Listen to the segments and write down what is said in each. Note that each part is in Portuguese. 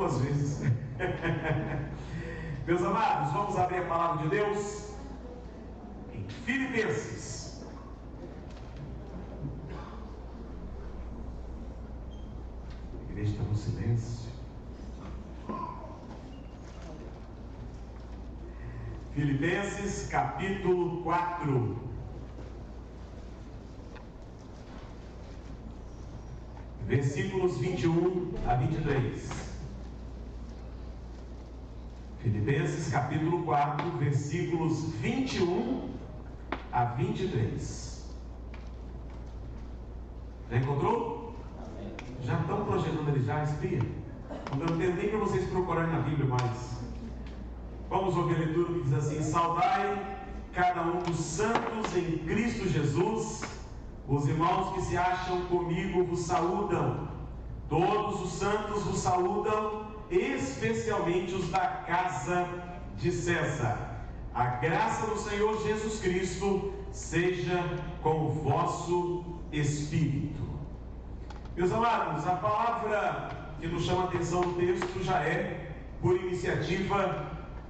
duas vezes. Meus amados, vamos abrir a palavra de Deus em Filipenses. A igreja está no silêncio. Filipenses capítulo 4. Versículos 21 a 23. Filipenses capítulo 4, versículos 21 a 23. Já encontrou? Já estão projetando ele já, espia? Não tenho nem para vocês procurarem na Bíblia mais. Vamos ouvir a leitura que diz assim: saudai cada um dos santos em Cristo Jesus. Os irmãos que se acham comigo vos saúdam. Todos os santos vos saúdam, especialmente os da casa de César. A graça do Senhor Jesus Cristo seja com o vosso espírito. Meus amados, a palavra que nos chama a atenção no texto já é, por iniciativa,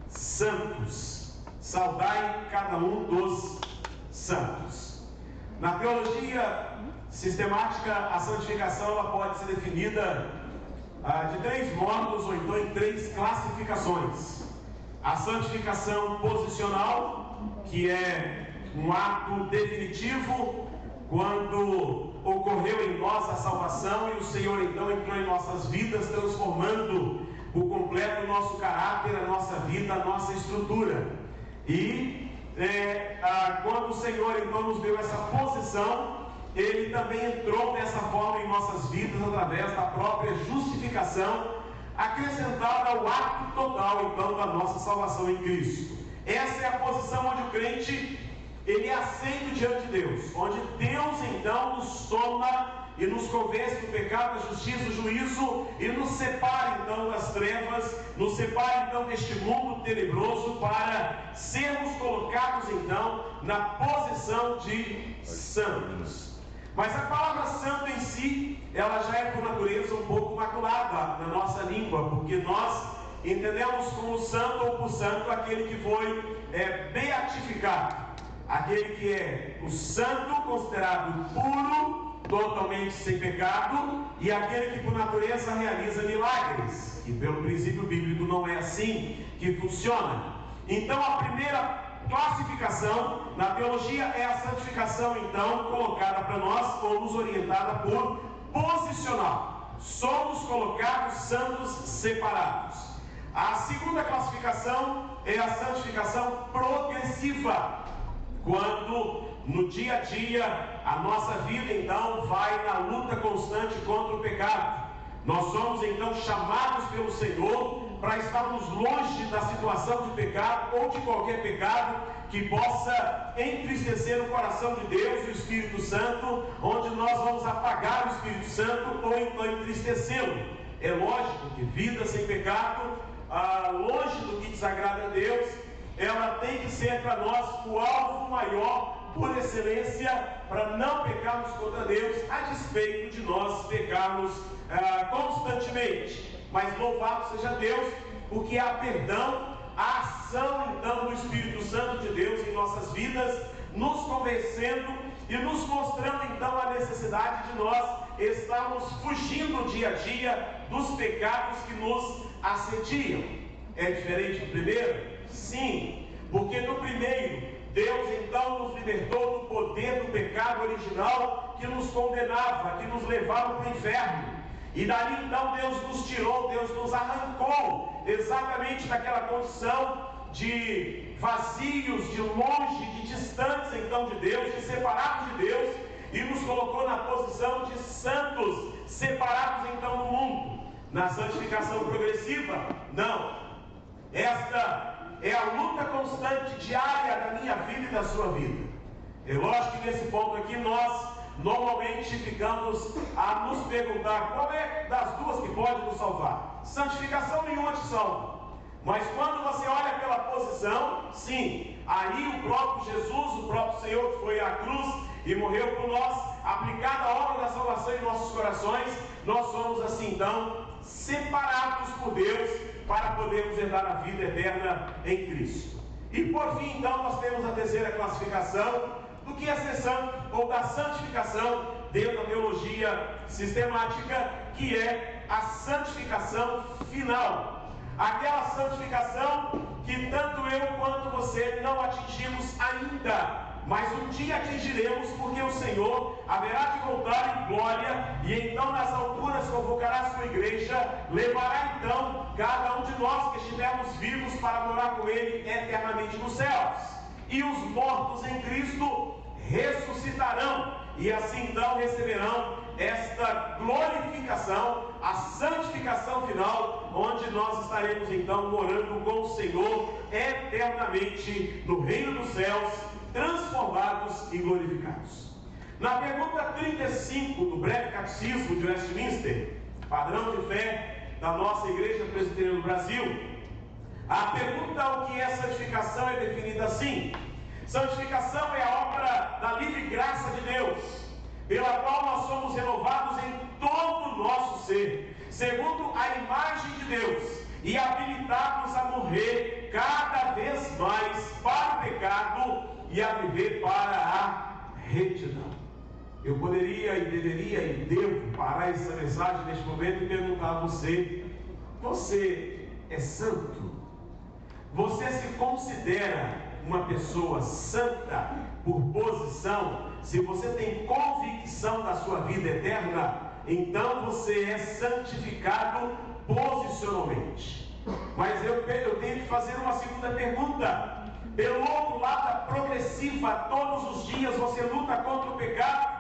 santos. Saudai cada um dos santos. Na teologia sistemática, a santificação ela pode ser definida de três modos, ou então em três classificações. A santificação posicional, que é um ato definitivo, quando ocorreu em nós a salvação e o Senhor então entrou em nossas vidas, transformando por completo o nosso caráter, a nossa vida, a nossa estrutura. E quando o Senhor então nos deu essa posição, Ele também entrou dessa forma em nossas vidas através da própria justificação, acrescentada ao ato total então da nossa salvação em Cristo. Essa é a posição onde o crente ele é aceito diante de Deus, onde Deus então nos toma e nos convence do pecado, da justiça, do juízo, e nos separa então das trevas, nos separa então deste mundo tenebroso, para sermos colocados então na posição de santos. Mas a palavra santo em si, ela já é por natureza um pouco maculada na nossa língua, porque nós entendemos como santo ou por santo aquele que foi beatificado, aquele que é o santo considerado puro, totalmente sem pecado, e aquele que por natureza realiza milagres, que pelo princípio bíblico não é assim que funciona. Então a primeira classificação na teologia é a santificação então colocada para nós, ou nos orientada por posicional. Somos colocados santos separados. A segunda classificação é a santificação progressiva, quando no dia a dia a nossa vida então vai na luta constante contra o pecado. Nós somos então chamados pelo Senhor para estarmos longe da situação de pecado ou de qualquer pecado que possa entristecer o coração de Deus e o Espírito Santo, onde nós vamos apagar o Espírito Santo ou então entristecê-lo. É lógico que vida sem pecado, longe do que desagrada a Deus, ela tem que ser para nós o alvo maior, por excelência, para não pecarmos contra Deus, a despeito de nós pecarmos constantemente. Mas louvado seja Deus, porque há perdão, a ação então do Espírito Santo de Deus em nossas vidas, nos convencendo e nos mostrando então a necessidade de nós estarmos fugindo dia a dia dos pecados que nos assediam. É diferente do primeiro? Sim, porque no primeiro, Deus então nos libertou do poder do pecado original que nos condenava, que nos levava para o inferno. E dali então Deus nos tirou, Deus nos arrancou exatamente daquela condição de vazios, de longe, de distantes então de Deus, de separados de Deus, e nos colocou na posição de santos, separados então do mundo. Na santificação progressiva, não. Esta é a luta constante, diária da minha vida e da sua vida. É lógico que nesse ponto aqui nós normalmente ficamos a nos perguntar qual é das duas que pode nos salvar. Santificação nenhuma te salva. Mas quando você olha pela posição, sim, aí o próprio Jesus, o próprio Senhor que foi à cruz e morreu por nós, aplicada a obra da salvação em nossos corações, nós somos assim então separados por Deus para podermos herdar a vida eterna em Cristo. E por fim, então, nós temos a terceira classificação do que é ser santo, ou da santificação, dentro da teologia sistemática, que é a santificação final. Aquela santificação que tanto eu quanto você não atingimos ainda, mas um dia atingiremos, porque o Senhor haverá de voltar em glória, e então nas alturas convocará a sua igreja, levará então cada um de nós que estivermos vivos para morar com Ele eternamente nos céus. E os mortos em Cristo ressuscitarão, e assim então receberão esta glorificação, a santificação final, onde nós estaremos então morando com o Senhor eternamente no reino dos céus, transformados e glorificados. Na pergunta 35 do breve catecismo de Westminster, padrão de fé da nossa Igreja Presbiteriana do Brasil, a pergunta o que é santificação é definida assim: santificação é a obra da livre graça de Deus, pela qual nós somos renovados em todo o nosso ser, segundo a imagem de Deus, e habilitados a morrer cada vez mais para o pecado e a viver para a retidão. Eu poderia e deveria e devo parar essa mensagem neste momento e perguntar a você: você é santo? Você se considera uma pessoa santa por posição? Se você tem convicção da sua vida eterna, então você é santificado posicionalmente. Mas eu tenho que fazer uma segunda pergunta. Pelo outro lado da progressiva, todos os dias você luta contra o pecado,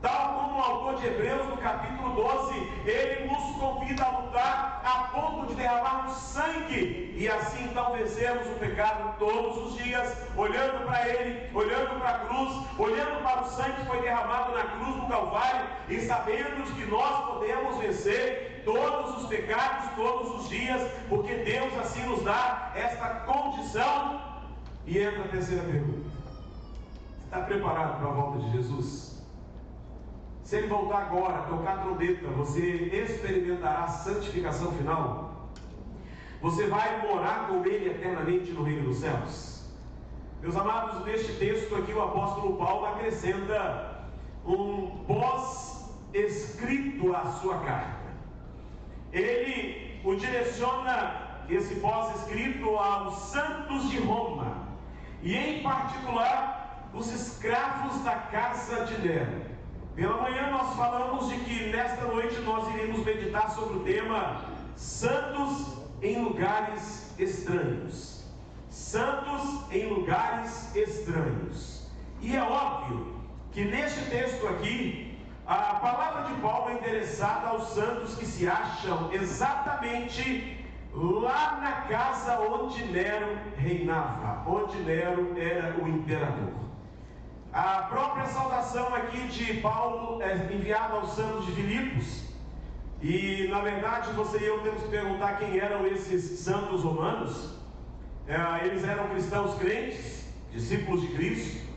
tal como o autor de Hebreus, no capítulo 12, ele nos convida a lutar a ponto de derramarmos sangue, e assim então vencermos o pecado todos os dias, olhando para ele, olhando para a cruz, olhando para o sangue que foi derramado na cruz do Calvário, e sabendo que nós podemos vencer todos os pecados todos os dias, porque Deus assim nos dá esta condição. E entra a terceira pergunta: está preparado para a volta de Jesus? Se ele voltar agora, tocar a trombeta, você experimentará a santificação final? Você vai morar com Ele eternamente no reino dos céus? Meus amados, neste texto aqui o apóstolo Paulo acrescenta um pós-escrito à sua carta. Ele o direciona, esse pós-escrito, aos santos de Roma, e em particular os escravos da casa de Nero. Pela manhã nós falamos de que nesta noite nós iremos meditar sobre o tema santos em lugares estranhos. Santos em lugares estranhos. E é óbvio que neste texto aqui, a palavra de Paulo é endereçada aos santos que se acham exatamente lá na casa onde Nero reinava, onde Nero era o imperador. A própria saudação aqui de Paulo é enviada aos santos de Filipos, e na verdade você e eu temos que perguntar quem eram esses santos romanos. Eles eram cristãos crentes, discípulos de Cristo.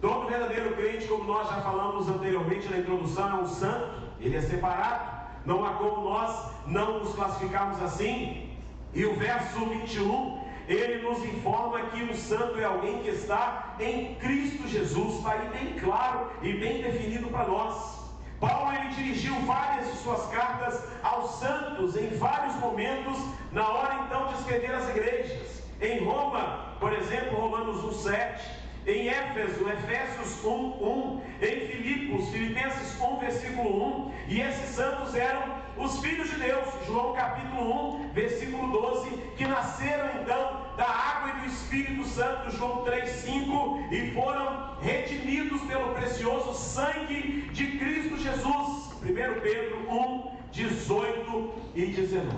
Todo verdadeiro crente, como nós já falamos anteriormente na introdução, é um santo, ele é separado. Não há como nós não nos classificarmos assim. E o verso 21, ele nos informa que o santo é alguém que está em Cristo Jesus. Está aí bem claro e bem definido para nós. Paulo, ele dirigiu várias de suas cartas aos santos em vários momentos, na hora então de escrever as igrejas. Em Roma, por exemplo, Romanos 1:7. Em Éfeso, Efésios 1:1, em Filipos, Filipenses 1, versículo 1, e esses santos eram os filhos de Deus, João capítulo 1, versículo 12, que nasceram então da água e do Espírito Santo, João 3:5, e foram redimidos pelo precioso sangue de Cristo Jesus, 1 Pedro 1, 18 e 19.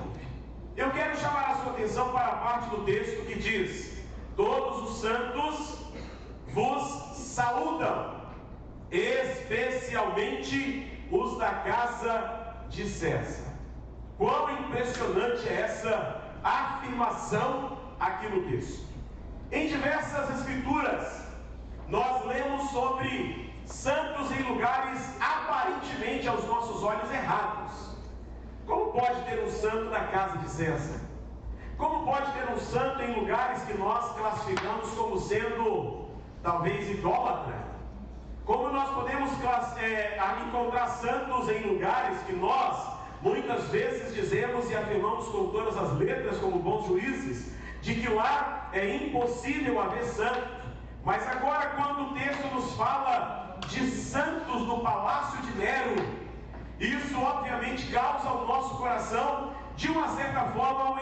Eu quero chamar a sua atenção para a parte do texto que diz: todos os santos vos saúdam, especialmente os da casa de César. Quão impressionante é essa afirmação aqui no texto. Em diversas escrituras nós lemos sobre santos em lugares aparentemente aos nossos olhos errados, como Como pode ter um santo na casa de César? Como pode ter um santo em lugares que nós classificamos como sendo, talvez, idólatra? Como nós podemos encontrar santos em lugares que nós, muitas vezes, dizemos e afirmamos com todas as letras, como bons juízes, de que lá é impossível haver santo? Mas agora, quando o texto nos fala de santos no palácio de Nero, isso obviamente causa ao nosso coração, de uma certa forma,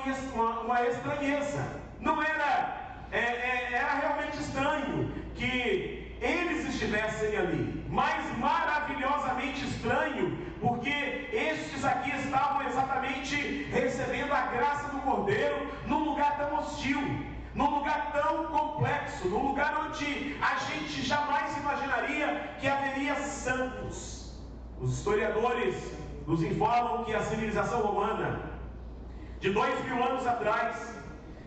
uma estranheza. Não era, era realmente estranho que eles estivessem ali, mas maravilhosamente estranho, porque estes aqui estavam exatamente recebendo a graça do Cordeiro num lugar tão hostil, num lugar tão complexo, num lugar onde a gente jamais imaginaria que haveria santos. Os historiadores nos informam que a civilização romana, de 2000 anos atrás,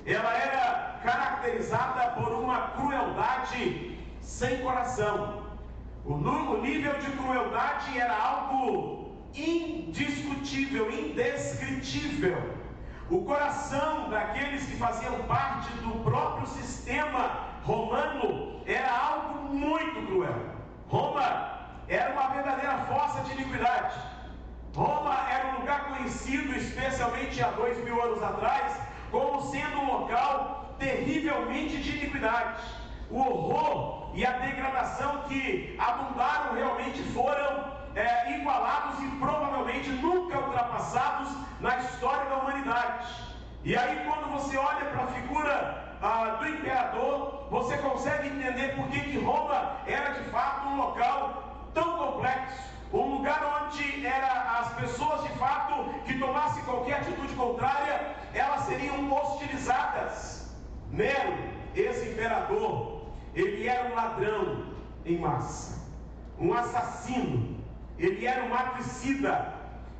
ela era caracterizada por uma crueldade sem coração. O nível de crueldade era algo indiscutível, indescritível. O coração daqueles que faziam parte do próprio sistema romano era algo muito cruel. Roma era uma verdadeira fossa de iniquidade. Roma era um lugar conhecido, especialmente há 2000 anos atrás, como sendo um local terrivelmente de iniquidade. O horror e a degradação que abundaram realmente foram igualados e provavelmente nunca ultrapassados na história da humanidade. E aí, quando você olha para a figura do imperador, você consegue entender por que Roma era de fato um local tão complexo, um lugar onde as pessoas de fato que tomassem qualquer atitude contrária, elas seriam hostilizadas. Nero, esse imperador, ele era um ladrão em massa, um assassino, ele era um matricida,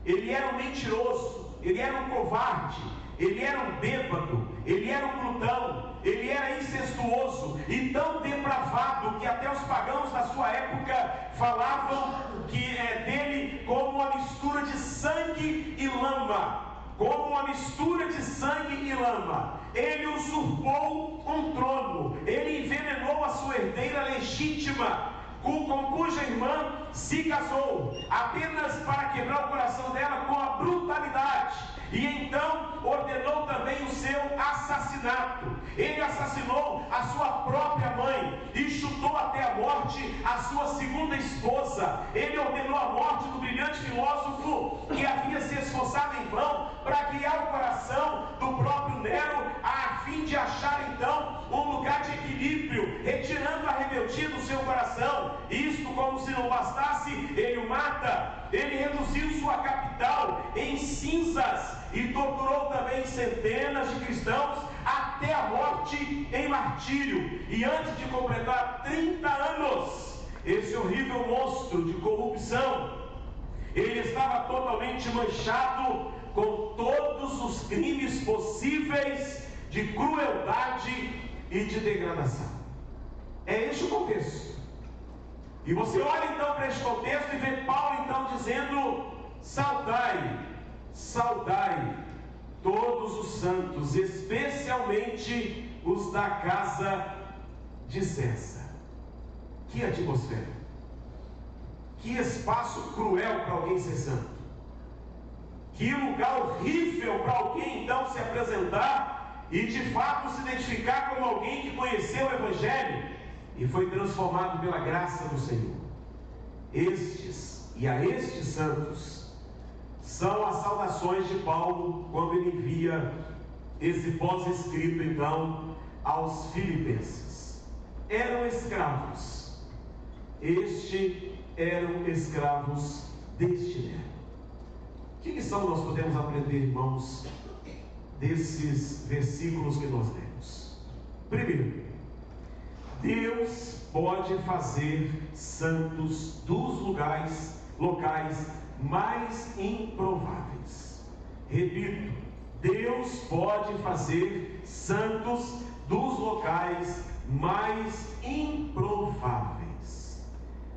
ele era um mentiroso, ele era um covarde, ele era um bêbado, ele era um glutão, ele era incestuoso e tão depravado que até os pagãos da sua época falavam dele como uma mistura de sangue e lama. Como uma mistura de sangue e lama. Ele usurpou um trono, ele envenenou a sua herdeira legítima, com cuja irmã se casou, apenas para quebrar o coração dela com a brutalidade. E então ordenou também o seu assassinato. Ele assassinou a sua própria mãe e chutou até a morte a sua segunda esposa. Ele ordenou a morte do brilhante filósofo que havia se esforçado em vão para guiar o coração do próprio Nero, a fim de achar então um lugar de equilíbrio, retirando a rebeldia do seu coração. Isto, como se não bastasse, ele o mata. Ele reduziu sua capital em cinzas e torturou também centenas de cristãos até a morte em martírio. E antes de completar 30 anos, esse horrível monstro de corrupção, ele estava totalmente manchado com todos os crimes possíveis de crueldade e de degradação. É este o contexto. E você olha então para este contexto e vê Paulo então dizendo: saudai, saudai todos os santos, especialmente os da casa de César. Que atmosfera, que espaço cruel para alguém ser santo, que lugar horrível para alguém então se apresentar e de fato se identificar como alguém que conheceu o Evangelho e foi transformado pela graça do Senhor. Estes santos são as saudações de Paulo quando ele envia esse pós-escrito então aos filipenses. Eram escravos, eram escravos deste Nero. O que lição nós podemos aprender, irmãos, desses versículos que nós lemos? Primeiro, Deus pode fazer santos dos locais mais improváveis. Repito, Deus pode fazer santos dos locais mais improváveis.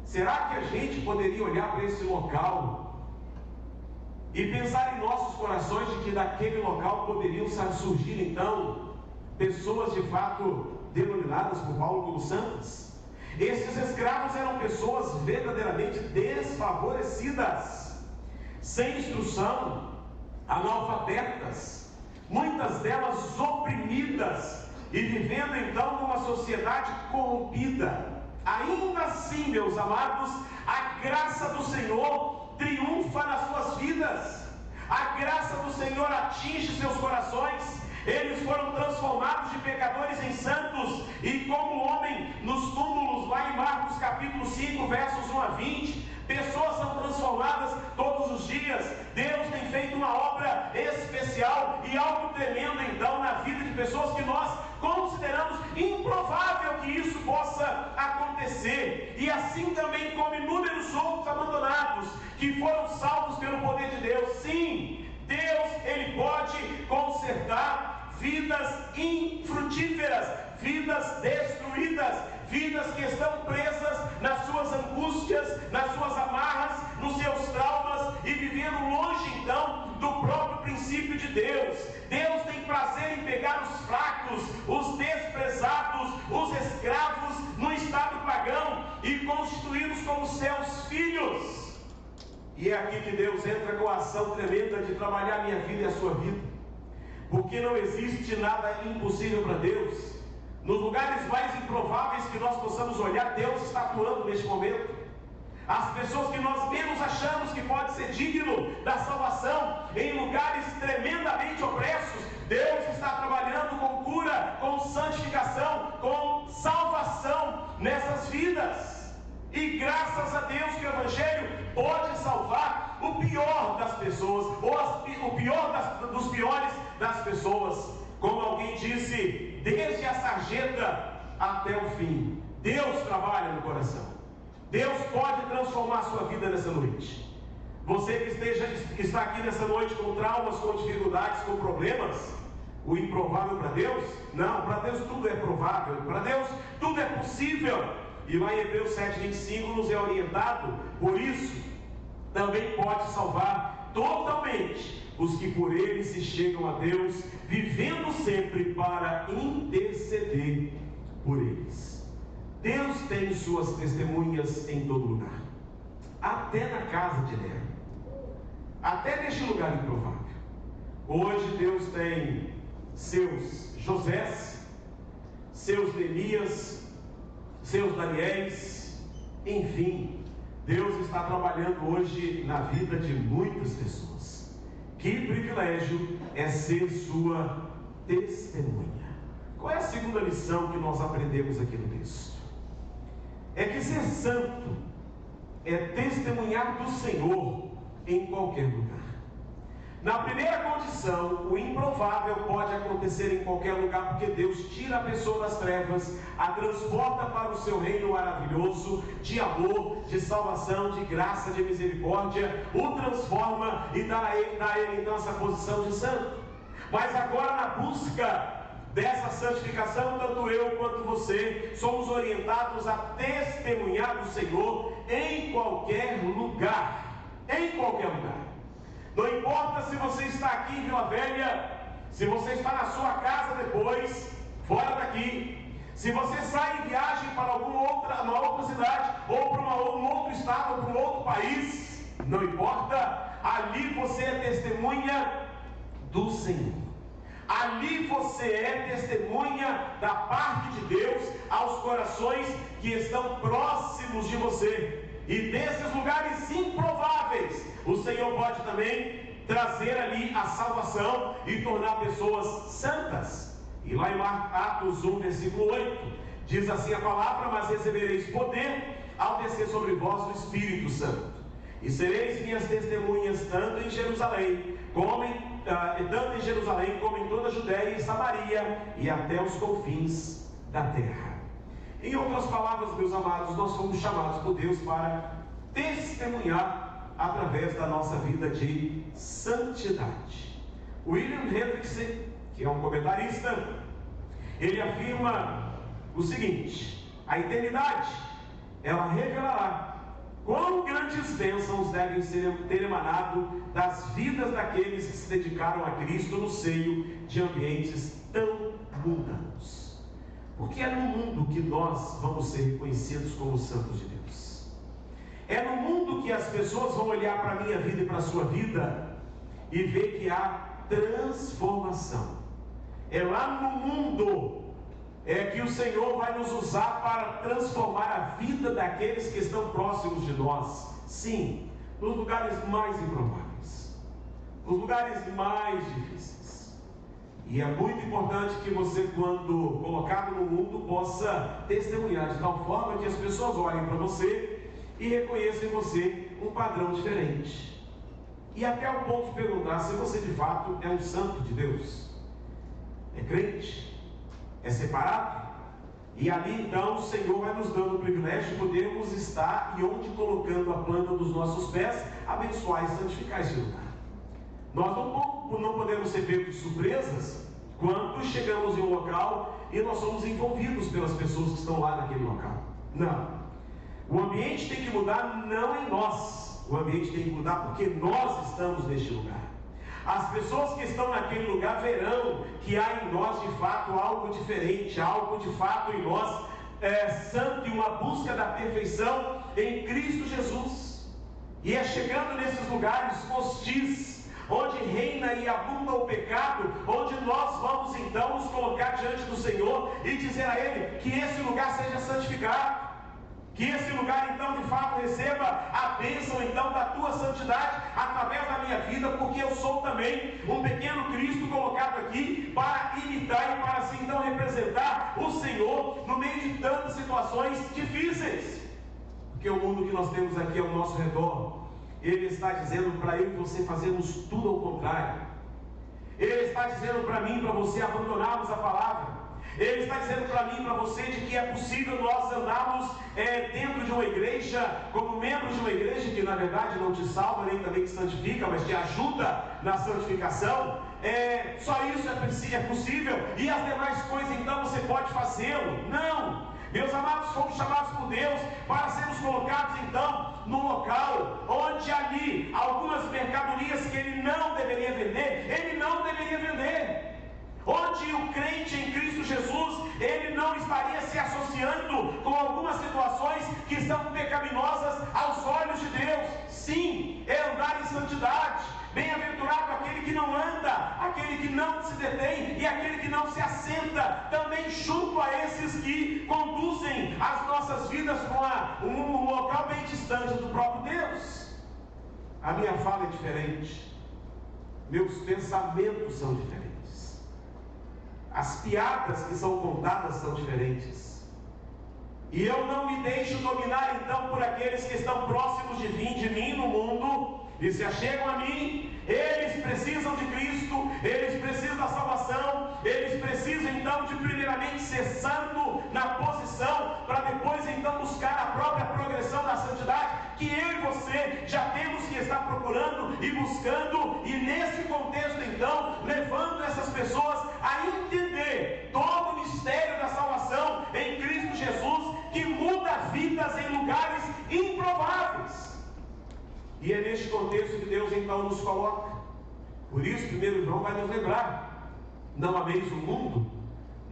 Será que a gente poderia olhar para esse local e pensar em nossos corações de que daquele local poderiam surgir então pessoas de fato denominadas por Paulo como santas. Esses escravos eram pessoas verdadeiramente desfavorecidas, sem instrução, analfabetas, muitas delas oprimidas e vivendo então numa sociedade corrompida. Ainda assim, meus amados, a graça do Senhor triunfa nas suas vidas. A graça do Senhor atinge seus corações. Eles foram transformados de pecadores em santos, e como homem nos túmulos, lá em Marcos capítulo 5, versos 1 a 20, pessoas são transformadas todos os dias. Deus tem feito uma obra especial e algo tremendo então na vida de pessoas que nós consideramos improvável que isso possa acontecer. E assim também como inúmeros outros abandonados que foram salvos pelo poder de Deus. Sim, Deus, Ele pode consertar vidas infrutíferas, vidas destruídas, vidas que estão presas nas suas angústias, nas suas amarras, nos seus traumas e vivendo longe então do próprio princípio de Deus. Deus tem prazer em pegar os fracos, os desprezados, os escravos no estado pagão e constituí-los como seus filhos. E é aqui que Deus entra com a ação tremenda de trabalhar a minha vida e a sua vida, porque não existe nada impossível para Deus. Nos lugares mais improváveis que nós possamos olhar, Deus está atuando neste momento. As pessoas que nós menos achamos que pode ser digno da salvação, em lugares tremendamente opressos, Deus está trabalhando com cura, com santificação, com salvação nessas vidas. E graças a Deus que o Evangelho pode salvar o pior das pessoas, ou o pior dos piores das pessoas. Como alguém disse, desde a sarjeta até o fim, Deus trabalha no coração. Deus pode transformar a sua vida nessa noite. Você que está aqui nessa noite com traumas, com dificuldades, com problemas, o improvável para Deus? Não, para Deus tudo é provável, para Deus tudo é possível. E lá em Hebreus 7,25 nos é orientado, por isso também pode salvar totalmente os que por ele se chegam a Deus, vivendo sempre para interceder por eles. Deus tem suas testemunhas em todo lugar, até na casa de Léa, até neste lugar improvável. Hoje Deus tem seus Josés, seus Neemias, seus Daniéis, enfim, Deus está trabalhando hoje na vida de muitas pessoas. Que privilégio é ser sua testemunha. Qual é a segunda lição que nós aprendemos aqui no texto? É que ser santo é testemunhar do Senhor em qualquer lugar. Na primeira condição, o improvável pode acontecer em qualquer lugar, porque Deus tira a pessoa das trevas, a transporta para o seu reino maravilhoso, de amor, de salvação, de graça, de misericórdia, o transforma e dá a ele então essa posição de santo. Mas agora, na busca dessa santificação, tanto eu quanto você somos orientados a testemunhar do Senhor em qualquer lugar. Em qualquer lugar. Não importa se você está aqui em Vila Velha, se você está na sua casa depois, fora daqui, se você sai em viagem para uma outra cidade, ou para um outro estado, ou para um outro país, não importa, ali você é testemunha do Senhor. Ali você é testemunha da parte de Deus aos corações que estão próximos de você. E desses lugares improváveis, o Senhor pode também trazer ali a salvação e tornar pessoas santas. E lá em Atos 1, versículo 8, diz assim a palavra: mas recebereis poder ao descer sobre vós o Espírito Santo, e sereis minhas testemunhas tanto em Jerusalém como em toda a Judéia e Samaria e até os confins da terra. Em outras palavras, meus amados, nós somos chamados por Deus para testemunhar através da nossa vida de santidade. William Hendrickson, que é um comentarista, ele afirma o seguinte: a eternidade, ela revelará quão grandes bênçãos devem ter emanado das vidas daqueles que se dedicaram a Cristo no seio de ambientes tão mundanos. Porque é no mundo que nós vamos ser reconhecidos como santos de Deus. É no mundo que as pessoas vão olhar para a minha vida e para a sua vida e ver que há transformação. É lá no mundo que o Senhor vai nos usar para transformar a vida daqueles que estão próximos de nós. Sim, nos lugares mais improváveis, nos lugares mais difíceis. E é muito importante que você, quando colocado no mundo, possa testemunhar de tal forma que as pessoas olhem para você e reconheçam em você um padrão diferente. E até o ponto de perguntar se você de fato é um santo de Deus, é crente, é separado. E ali então o Senhor vai nos dando o privilégio de podermos estar e onde colocando a planta dos nossos pés, abençoar e santificar esse lugar. Nós não podemos ser pegos de surpresas quando chegamos em um local e nós somos envolvidos pelas pessoas que estão lá naquele local. Não. O ambiente tem que mudar não em nós. O ambiente tem que mudar porque nós estamos neste lugar. As pessoas que estão naquele lugar verão que há em nós de fato algo diferente, algo de fato em nós santo e uma busca da perfeição em Cristo Jesus. E é chegando nesses lugares hostis, onde reina e abunda o pecado, onde nós vamos então nos colocar diante do Senhor e dizer a Ele que esse lugar seja santificado. Que esse lugar então de fato receba a bênção então da tua santidade através da minha vida, porque eu sou também um pequeno Cristo colocado aqui para imitar e para assim então representar o Senhor no meio de tantas situações difíceis. Porque o mundo que nós temos aqui ao nosso redor, ele está dizendo para eu e você fazermos tudo ao contrário. Ele está dizendo para mim e para você abandonarmos a palavra. Ele está dizendo para mim e para você de que é possível nós andarmos dentro de uma igreja, como membros de uma igreja que na verdade não te salva, nem também te santifica, mas te ajuda na santificação. Só isso é possível, e as demais coisas então você pode fazê-lo. Não! Meus amados, fomos chamados por Deus para sermos colocados então no local onde ali algumas mercadorias que ele não deveria vender, ele não deveria vender. Onde o crente em Cristo Jesus, ele não estaria se associando com algumas situações que são pecaminosas aos olhos de Deus. Sim, é andar em santidade. Bem-aventurado aquele que não anda, aquele que não se detém e aquele que não se assenta também junto a esses que conduzem as nossas vidas para um local bem distante do próprio Deus. A minha fala é diferente, meus pensamentos são diferentes. As piadas que são contadas são diferentes. E eu não me deixo dominar então por aqueles que estão próximos de mim no mundo, e se achegam a mim. Eles precisam de Cristo, eles precisam da salvação, eles precisam então de primeiramente ser santo na posição, para depois então buscar a própria progressão da santidade, que eu e você já temos que estar procurando e buscando, e nesse contexto então, levando essas pessoas a entender todo o mistério da salvação em Cristo Jesus, que muda vidas em lugares improváveis. E é neste contexto que Deus então nos coloca. Por isso, 1 João vai nos lembrar: não ameis o mundo,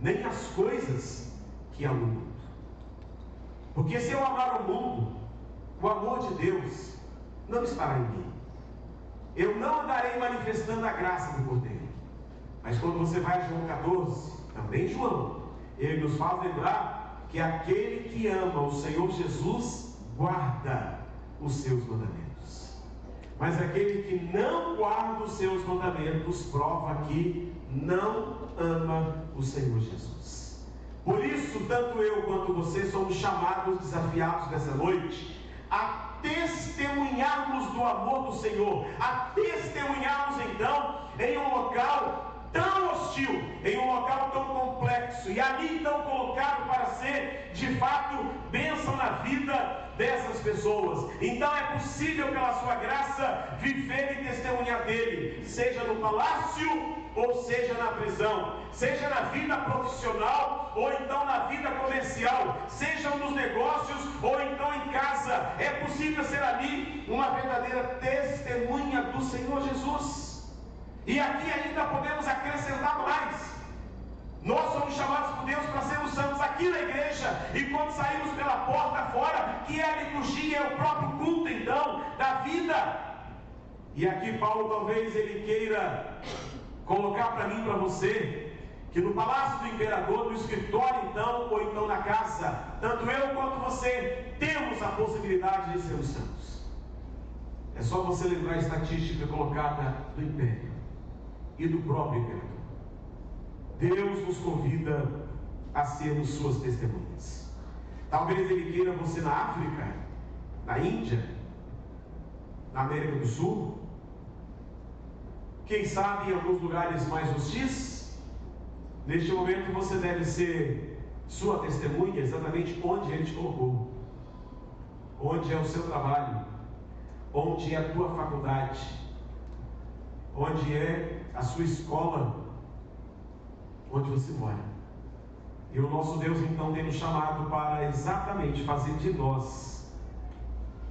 nem as coisas que há no mundo. Porque se eu amar o mundo, o amor de Deus não estará em mim. Eu não andarei manifestando a graça do Cordeiro. Mas quando você vai a João 14, também João, ele nos faz lembrar que aquele que ama o Senhor Jesus guarda os seus mandamentos. Mas aquele que não guarda os seus mandamentos prova que não ama o Senhor Jesus. Por isso, tanto eu quanto você somos chamados, desafiados nessa noite, a testemunharmos do amor do Senhor, a testemunharmos então em um local tão hostil, em um local tão complexo, e ali então colocado para ser de fato bênção na vida dessas pessoas. Então é possível pela sua graça viver e testemunhar dele, seja no palácio ou seja na prisão, seja na vida profissional ou então na vida comercial, seja nos negócios ou então em casa, é possível ser ali uma verdadeira testemunha do Senhor Jesus. E aqui ainda podemos acrescentar mais. Nós somos chamados por Deus para sermos santos aqui na igreja, e quando saímos pela porta fora, que é a liturgia, é o próprio culto então da vida. E aqui Paulo talvez ele queira colocar para mim e para você, que no palácio do imperador, no escritório então, ou então na casa, tanto eu quanto você temos a possibilidade de sermos santos. É só você lembrar a estatística colocada do império e do próprio imperador. Deus nos convida a sermos suas testemunhas. Talvez Ele queira você na África, na Índia, na América do Sul, quem sabe em alguns lugares mais hostis. Neste momento você deve ser sua testemunha exatamente onde Ele te colocou, onde é o seu trabalho, onde é a tua faculdade, onde é a sua escola, onde você mora. E o nosso Deus então tem nos chamado para exatamente fazer de nós,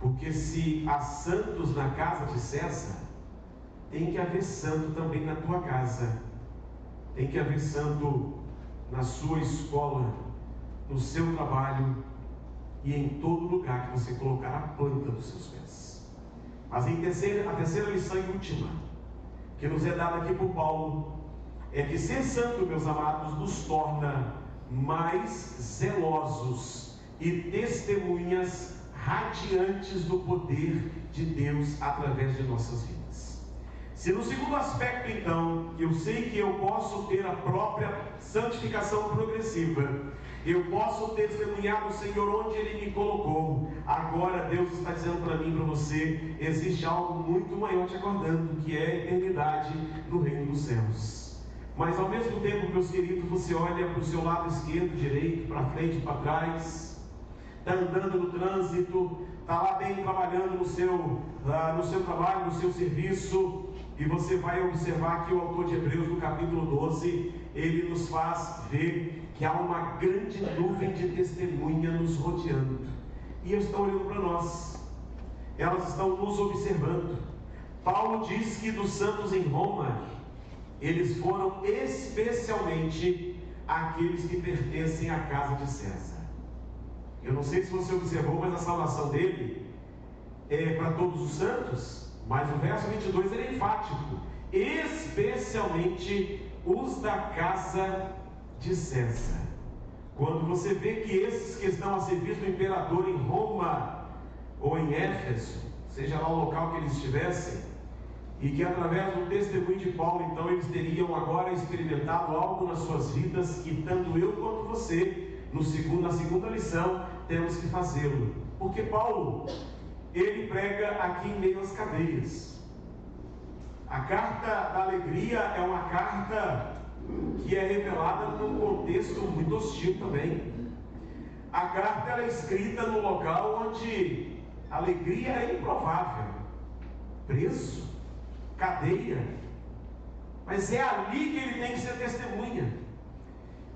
porque se há santos na casa de César, tem que haver santo também na tua casa, tem que haver santo na sua escola, no seu trabalho e em todo lugar que você colocar a planta dos seus pés. Mas a terceira lição e última, que nos é dada aqui por Paulo, é que ser santo, meus amados, nos torna mais zelosos e testemunhas radiantes do poder de Deus através de nossas vidas. Se no segundo aspecto, então, eu sei que eu posso ter a própria santificação progressiva, eu posso testemunhar do Senhor onde Ele me colocou. Agora Deus está dizendo para mim e para você, existe algo muito maior te aguardando, que é a eternidade no reino dos céus. Mas ao mesmo tempo, meus queridos, você olha para o seu lado esquerdo, direito, para frente, para trás, está andando no trânsito, está lá bem trabalhando no seu trabalho, no seu serviço, e você vai observar que o autor de Hebreus, no capítulo 12, ele nos faz ver que há uma grande nuvem de testemunha nos rodeando, e eles estão olhando para nós, elas estão nos observando. Paulo diz que dos santos em Roma, eles foram especialmente aqueles que pertencem à casa de César. Eu não sei se você observou, mas a salvação dele é para todos os santos, mas o verso 22 ele é enfático, especialmente os da casa de César. Quando você vê que esses que estão a serviço do imperador em Roma ou em Éfeso, seja lá o local que eles estivessem, e que através do testemunho de Paulo, então, eles teriam agora experimentado algo nas suas vidas, que tanto eu quanto você, na segunda lição, temos que fazê-lo. Porque Paulo, ele prega aqui em meio às cadeias. A carta da alegria é uma carta que é revelada num contexto muito hostil também. A carta ela é escrita no local onde a alegria é improvável. Preso, cadeia, mas é ali que ele tem que ser testemunha,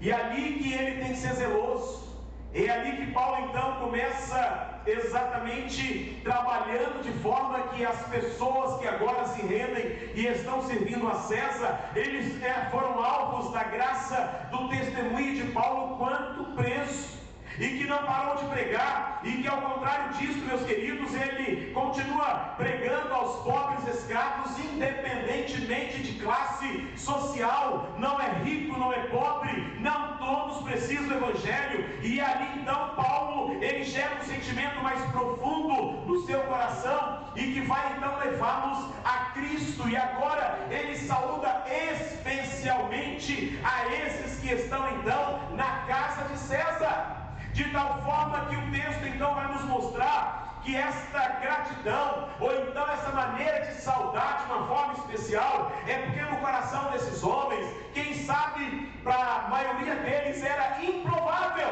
e é ali que ele tem que ser zeloso. É ali que Paulo então começa exatamente trabalhando de forma que as pessoas que agora se rendem e estão servindo a César, eles foram alvos da graça do testemunho de Paulo quanto preso, e que não parou de pregar, e que ao contrário disso, meus queridos, ele continua pregando aos pobres escravos, independentemente de classe social. Não é rico, não é pobre, não todos precisam do evangelho. E ali então Paulo, ele gera um sentimento mais profundo no seu coração, e que vai então levá-los a Cristo. E agora ele saúda especialmente a esses que estão então na casa de César, de tal forma que o texto então vai nos mostrar que esta gratidão, ou então essa maneira de saudar de uma forma especial, é porque no coração desses homens, quem sabe para a maioria deles era improvável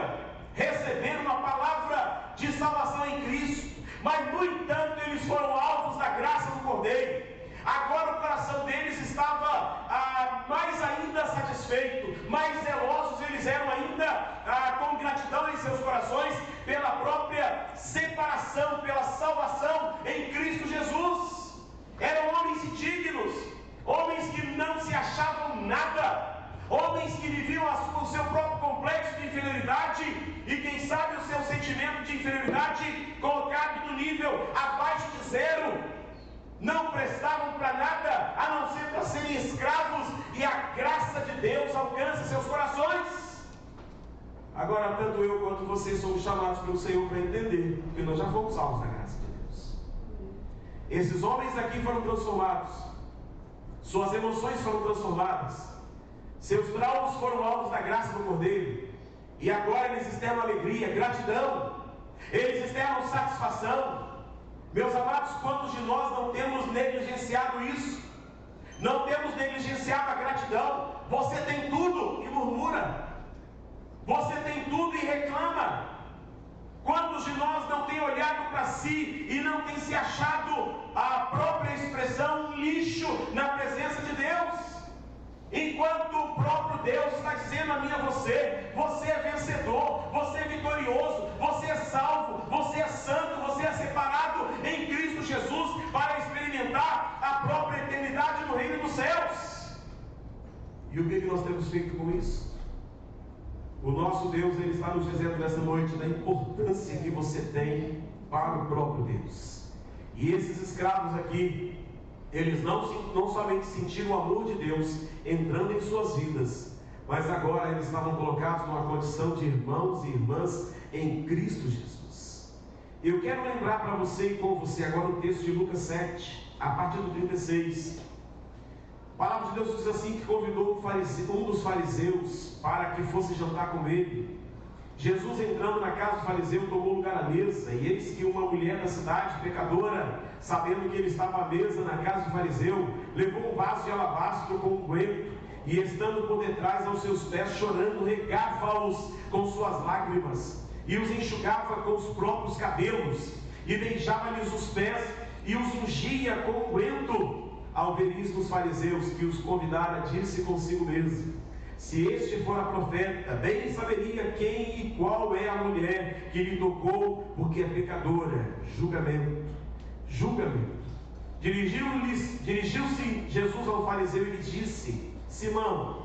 receber uma palavra de salvação em Cristo, mas no entanto eles foram alvos da graça do Cordeiro. Agora o coração deles estava mais ainda satisfeitos, mais zelosos eles eram ainda com gratidão em seus corações pela própria separação, pela salvação em Cristo Jesus. Eram homens indignos, homens que não se achavam nada, homens que viviam o seu próprio complexo de inferioridade e quem sabe o seu sentimento de inferioridade colocado no nível abaixo de zero. Não prestavam para nada a não ser para serem escravos, e a graça de Deus alcança seus corações. Agora, tanto eu quanto vocês somos chamados pelo Senhor para entender que nós já fomos salvos da graça de Deus. Esses homens aqui foram transformados, suas emoções foram transformadas, seus traumas foram alvos da graça do Cordeiro, e agora eles externam alegria, gratidão, eles externam satisfação. Meus amados, quantos de nós não temos negligenciado isso? Não temos negligenciado a gratidão? Você tem tudo e murmura, você tem tudo e reclama. Quantos de nós não tem olhado para si e não tem se achado a própria expressão um lixo na presença de Deus? Enquanto o próprio Deus está dizendo a mim e a você: você é vencedor, você é vitorioso, você é salvo, você é santo, você é separado em Cristo Jesus para experimentar a própria eternidade no reino dos céus. E o que nós temos feito com isso? O nosso Deus, Ele está nos dizendo nessa noite da importância que você tem para o próprio Deus. E esses escravos aqui, eles não somente sentiram o amor de Deus entrando em suas vidas, mas agora eles estavam colocados numa condição de irmãos e irmãs em Cristo Jesus. Eu quero lembrar para você e com você agora o texto de Lucas 7, a partir do 36. A palavra de Deus diz assim, que convidou um dos fariseus para que fosse jantar com ele. Jesus, entrando na casa do fariseu, tomou lugar à mesa, e eis que uma mulher da cidade, pecadora, sabendo que ele estava à mesa na casa do fariseu, levou um vaso de alabastro com unguento, e estando por detrás aos seus pés, chorando, regava-os com suas lágrimas, e os enxugava com os próprios cabelos, e beijava-lhes os pés, e os ungia com unguento. Ao ver isto, os fariseus que os convidaram, disse consigo mesmo: se este fora profeta, bem saberia quem e qual é a mulher que lhe tocou, porque é pecadora. Julgamento. Dirigiu-se Jesus ao fariseu e lhe disse: Simão,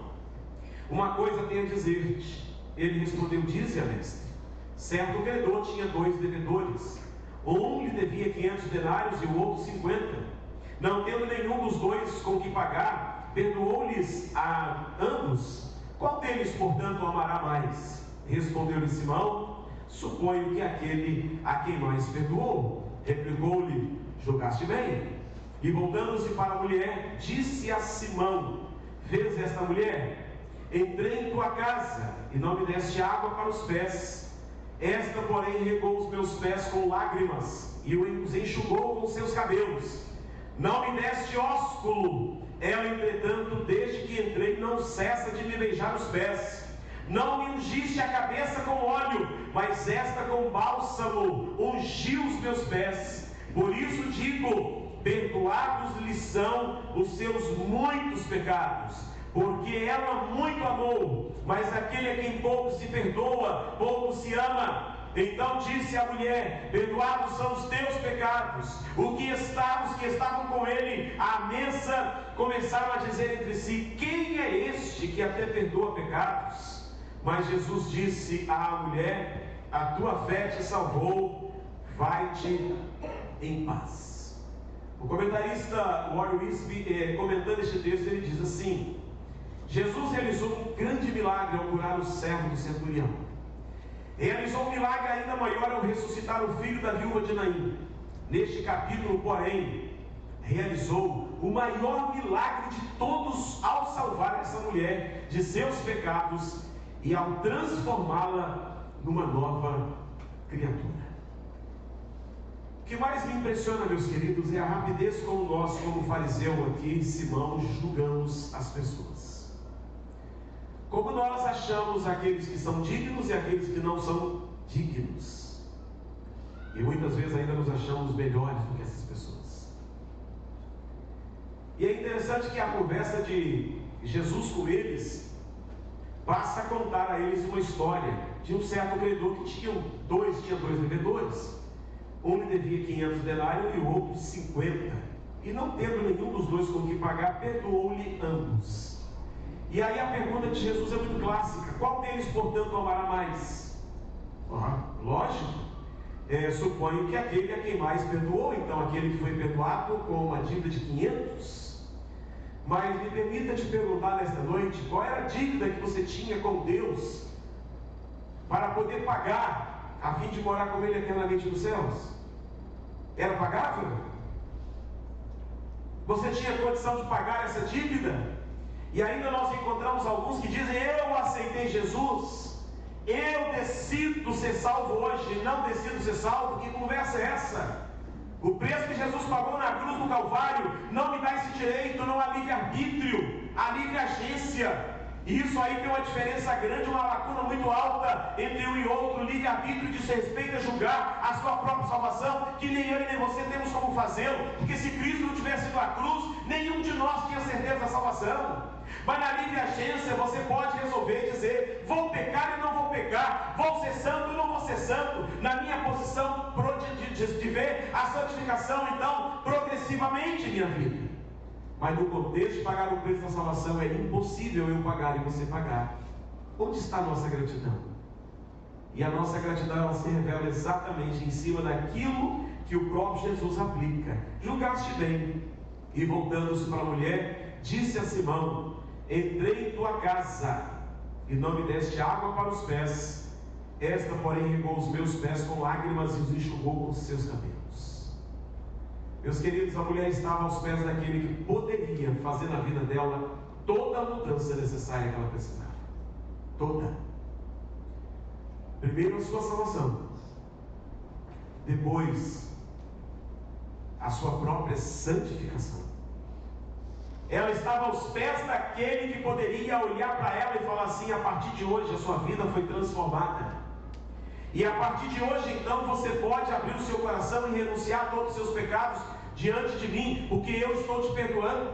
uma coisa tenho a dizer-te. Ele respondeu: dize-a, mestre. Certo credor tinha 2 devedores. Um lhe devia 500 denários e o outro 50. Não tendo nenhum dos dois com que pagar, perdoou-lhes a ambos. Qual deles, portanto, o amará mais? Respondeu-lhe Simão: suponho que aquele a quem mais perdoou. Replicou-lhe: julgaste bem. E voltando-se para a mulher, disse a Simão: vês esta mulher? Entrei em tua casa e não me deste água para os pés. Esta, porém, regou os meus pés com lágrimas e os enxugou com seus cabelos. Não me deste ósculo. Ela, entretanto, desde que entrei, não cessa de me beijar os pés. Não me ungiste a cabeça com óleo, mas esta com bálsamo ungiu os meus pés. Por isso digo: perdoados lhe são os seus muitos pecados, porque ela muito amou. Mas aquele a quem pouco se perdoa, pouco se ama. Então disse a mulher: perdoados são os teus pecados. Os que estavam com ele à mesa começaram a dizer entre si: quem é este que até perdoa pecados? Mas Jesus disse à mulher: a tua fé te salvou, vai-te em paz. O comentarista Warren Wiersbe, comentando este texto, ele diz assim: Jesus realizou um grande milagre ao curar o servo do centurião. Realizou um milagre ainda maior ao ressuscitar o filho da viúva de Naim. Neste capítulo, porém, realizou o maior milagre de todos ao salvar essa mulher de seus pecados e ao transformá-la numa nova criatura. O que mais me impressiona, meus queridos, é a rapidez como nós, como fariseu aqui, Simão, julgamos as pessoas. Como nós achamos aqueles que são dignos e aqueles que não são dignos. E muitas vezes ainda nos achamos melhores do que essas pessoas. E é interessante que a conversa de E Jesus com eles passa a contar a eles uma história de um certo credor que tinha dois devedores. Um lhe devia 500 denários e o outro 50. E não tendo nenhum dos dois com que pagar, perdoou-lhe ambos. E aí a pergunta de Jesus é muito clássica: qual deles, portanto, amará mais? Lógico, suponho que aquele a quem mais perdoou, então aquele que foi perdoado com uma dívida de 500. Mas me permita te perguntar nesta noite, qual era a dívida que você tinha com Deus para poder pagar, a fim de morar com Ele eternamente nos céus? Era pagável? Você tinha condição de pagar essa dívida? E ainda nós encontramos alguns que dizem: eu aceitei Jesus, eu decido ser salvo hoje, não decido ser salvo. Que conversa é essa? O preço que Jesus pagou na cruz do Calvário não me dá esse direito. Não há livre-arbítrio, há livre-agência. E isso aí tem uma diferença grande, uma lacuna muito alta entre um e outro. Livre-arbítrio diz respeito a julgar a sua própria salvação, que nem eu e nem você temos como fazê-lo, porque se Cristo não tivesse ido à cruz, nenhum de nós tinha certeza da salvação. Mas na livre-agência você pode resolver dizer: vou pecar e não vou pecar, vou ser santo e não vou ser santo. Na minha posição de ver a santificação, então, progressivamente em minha vida. Mas no contexto de pagar o preço da salvação, é impossível eu pagar e você pagar. Onde está a nossa gratidão? E a nossa gratidão, ela se revela exatamente em cima daquilo que o próprio Jesus aplica. Julgaste bem. E voltando-se para a mulher, disse a Simão: entrei em tua casa e não me deste água para os pés. Esta, porém, regou os meus pés com lágrimas e os enxugou com os seus cabelos. Meus queridos, a mulher estava aos pés daquele que poderia fazer na vida dela toda a mudança necessária que ela precisava. Toda. Primeiro a sua salvação, depois a sua própria santificação. Ela estava aos pés daquele que poderia olhar para ela e falar assim: a partir de hoje a sua vida foi transformada. E a partir de hoje, então, você pode abrir o seu coração e renunciar a todos os seus pecados diante de mim, porque eu estou te perdoando.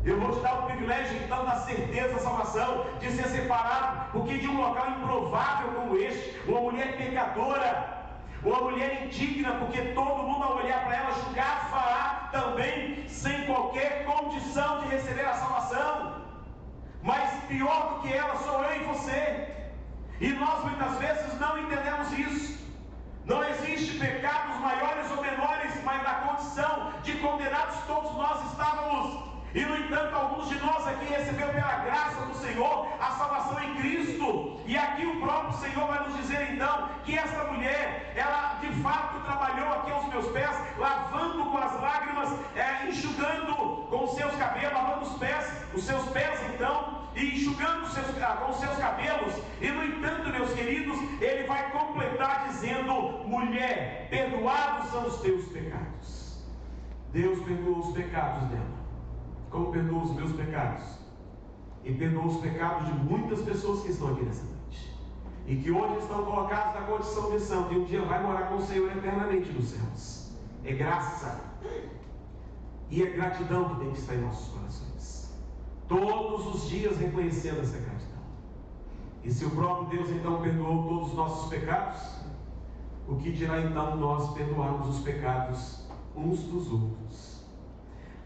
Eu vou te dar o privilégio, então, da certeza da salvação, de ser separado, porque de um local improvável como este, uma mulher pecadora, uma mulher indigna, porque todo mundo ao olhar para ela julgar-fará também, sem qualquer condição de receber a salvação. Mas pior do que ela sou eu e você. E nós muitas vezes não entendemos isso. Não existe pecados maiores ou menores, mas na condição de condenados todos nós estávamos. E no entanto, alguns de nós aqui receberam pela graça do Senhor a salvação em Cristo. E aqui o próprio Senhor vai nos dizer então que esta mulher, ela de fato trabalhou aqui aos meus pés, lavando com as lágrimas, enxugando com os seus cabelos, lavando os seus pés então, e enxugando com os seus cabelos. E no entanto, meus queridos, ele vai completar dizendo: mulher, perdoados são os teus pecados. Deus perdoou os pecados dela, como perdoou os meus pecados, e perdoou os pecados de muitas pessoas que estão aqui nessa noite, e que hoje estão colocados na condição de santo, e um dia vai morar com o Senhor eternamente nos céus. É graça, e é gratidão que tem que estar em nossos corações, todos os dias reconhecendo essa gratidão. E se o próprio Deus então perdoou todos os nossos pecados, o que dirá então nós perdoarmos os pecados uns dos outros?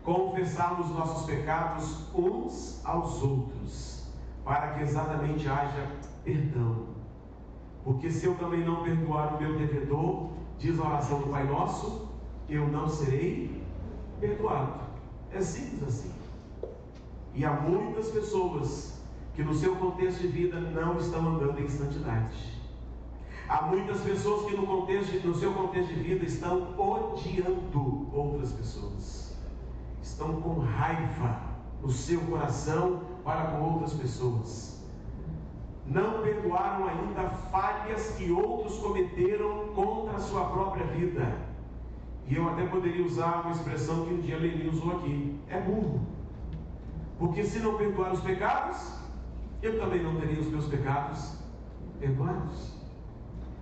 Confessarmos nossos pecados uns aos outros, para que exatamente haja perdão. Porque se eu também não perdoar o meu devedor, diz a oração do Pai Nosso, eu não serei perdoado. É simples assim. E há muitas pessoas que no seu contexto de vida não estão andando em santidade. Há muitas pessoas que no seu contexto de vida estão odiando outras pessoas. Estão com raiva no seu coração para com outras pessoas. Não perdoaram ainda falhas que outros cometeram contra a sua própria vida. E eu até poderia usar uma expressão que um dia Lenin usou aqui: é burro. Porque se não perdoar os pecados, eu também não teria os meus pecados perdoados.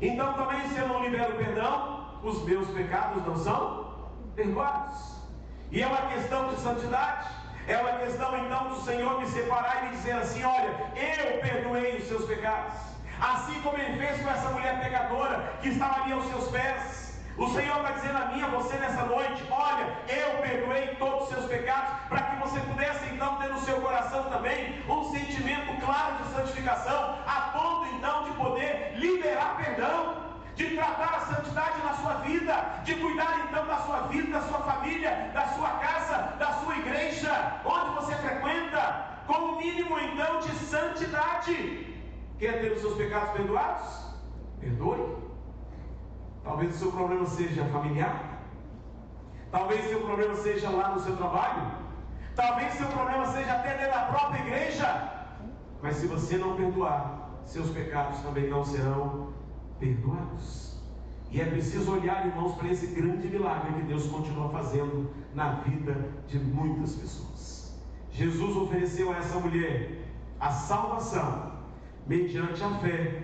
Então também, se eu não libero perdão, os meus pecados não são perdoados. E é uma questão de santidade. É uma questão então do Senhor me separar e me dizer assim: olha, eu perdoei os seus pecados, assim como Ele fez com essa mulher pecadora que estava ali aos seus pés. O Senhor está dizendo a mim e a você nessa noite: olha, eu perdoei todos os seus pecados, para que você pudesse então ter no seu coração também um sentimento claro de santificação, a ponto então de poder liberar perdão, de tratar a santidade na sua vida, de cuidar então da sua vida, da sua família, da sua casa, da sua igreja, onde você frequenta, com o mínimo então de santidade. Quer ter os seus pecados perdoados? Perdoe. Talvez o seu problema seja familiar, talvez o seu problema seja lá no seu trabalho, talvez o seu problema seja até dentro da própria igreja. Mas se você não perdoar, seus pecados também não serão perdoados. E é preciso olhar, irmãos, para esse grande milagre que Deus continua fazendo na vida de muitas pessoas. Jesus ofereceu a essa mulher a salvação mediante a fé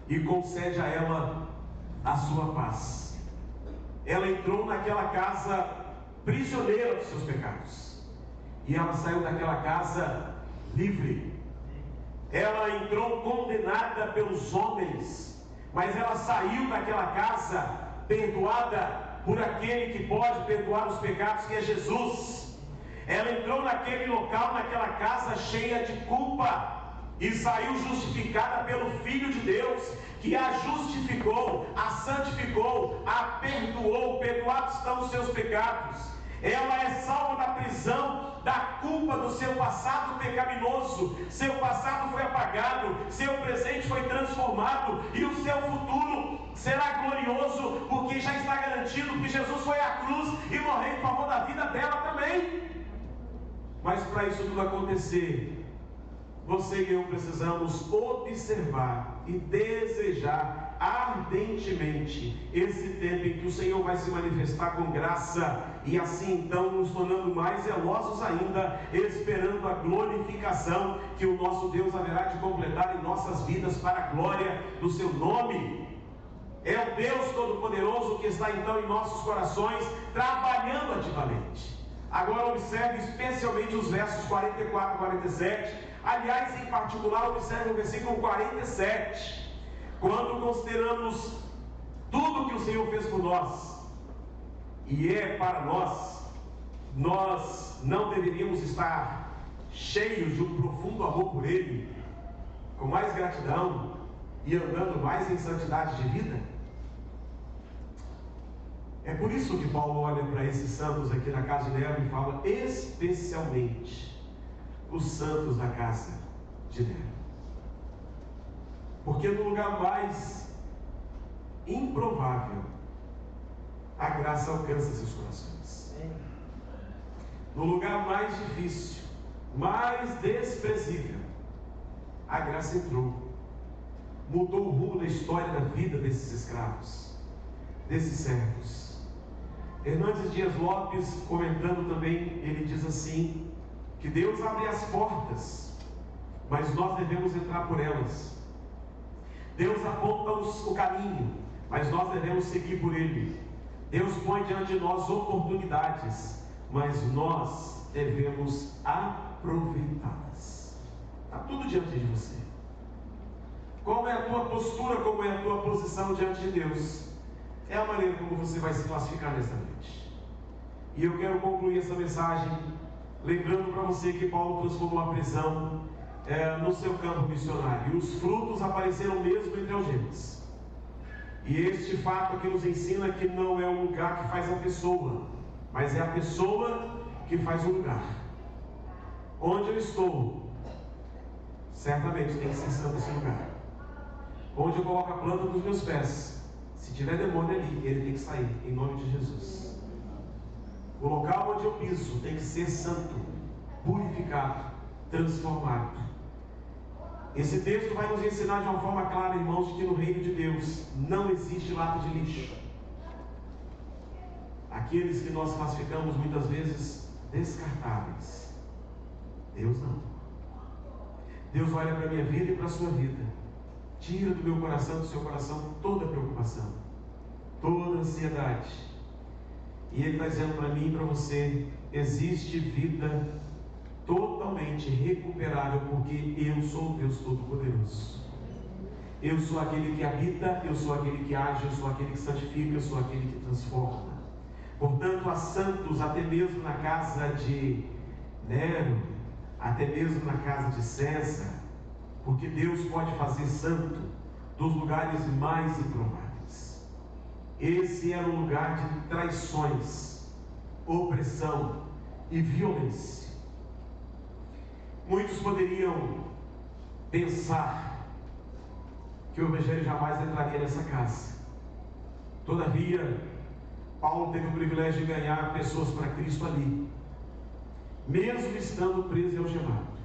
e concede a ela a sua paz. Ela entrou naquela casa prisioneira dos seus pecados, e ela saiu daquela casa livre. Ela entrou condenada pelos homens, mas ela saiu daquela casa perdoada por aquele que pode perdoar os pecados, que é Jesus. Ela entrou naquele local, naquela casa cheia de culpa, e saiu justificada pelo Filho de Deus, que a justificou, a santificou, a perdoou. Perdoados estão os seus pecados. Ela é salva da prisão, da culpa do seu passado pecaminoso. Seu passado foi apagado, seu presente foi transformado, e o seu futuro será glorioso, porque já está garantido que Jesus foi à cruz e morreu em favor da vida dela também. Mas para isso tudo acontecer, você e eu precisamos observar e desejar ardentemente esse tempo em que o Senhor vai se manifestar com graça, e assim então nos tornando mais zelosos ainda, esperando a glorificação que o nosso Deus haverá de completar em nossas vidas para a glória do seu nome. É o Deus Todo-Poderoso que está então em nossos corações, trabalhando ativamente. Agora observe especialmente os versos 44 e 47. Aliás, em particular, observe o versículo 47. Quando consideramos tudo que o Senhor fez por nós, e é para nós, nós não deveríamos estar cheios de um profundo amor por Ele, com mais gratidão e andando mais em santidade de vida? É por isso que Paulo olha para esses santos aqui na casa de Nero e fala especialmente os santos da casa de Nero. Porque no lugar mais improvável, a graça alcança seus corações. No lugar mais difícil, mais desprezível, a graça entrou, mudou o rumo da história da vida desses escravos, desses servos. Hernandes Dias Lopes, comentando também, ele diz assim, que Deus abre as portas, mas nós devemos entrar por elas. Deus aponta o caminho, mas nós devemos seguir por ele. Deus põe diante de nós oportunidades, mas nós devemos aproveitá-las. Está tudo diante de você. Como é a tua postura, como é a tua posição diante de Deus, é a maneira como você vai se classificar nesta noite. E eu quero concluir essa mensagem lembrando para você que Paulo transformou a prisão no seu campo missionário, e os frutos apareceram mesmo entre algemas. E este fato que nos ensina que não é o lugar que faz a pessoa, mas é a pessoa que faz o lugar. Onde eu estou, certamente tem que ser santo esse lugar. Onde eu coloco a planta dos meus pés, se tiver demônio ali, ele tem que sair, em nome de Jesus. O local onde eu piso tem que ser santo, purificado, transformado. Esse texto vai nos ensinar de uma forma clara, irmãos, de que no reino de Deus não existe lata de lixo. Aqueles que nós classificamos muitas vezes descartáveis, Deus não. Deus olha para a minha vida e para a sua vida, tira do meu coração, do seu coração, toda preocupação, toda ansiedade, e Ele está dizendo para mim e para você: existe vida totalmente recuperável, porque eu sou o Deus Todo-Poderoso. Eu sou aquele que habita, eu sou aquele que age, eu sou aquele que santifica, eu sou aquele que transforma. Portanto, há santos até mesmo na casa de Nero, até mesmo na casa de César, porque Deus pode fazer santo dos lugares mais improváveis. Esse era um lugar de traições, opressão e violência. Muitos poderiam pensar que o Evangelho jamais entraria nessa casa. Todavia, Paulo teve o privilégio de ganhar pessoas para Cristo ali, mesmo estando preso e algemado.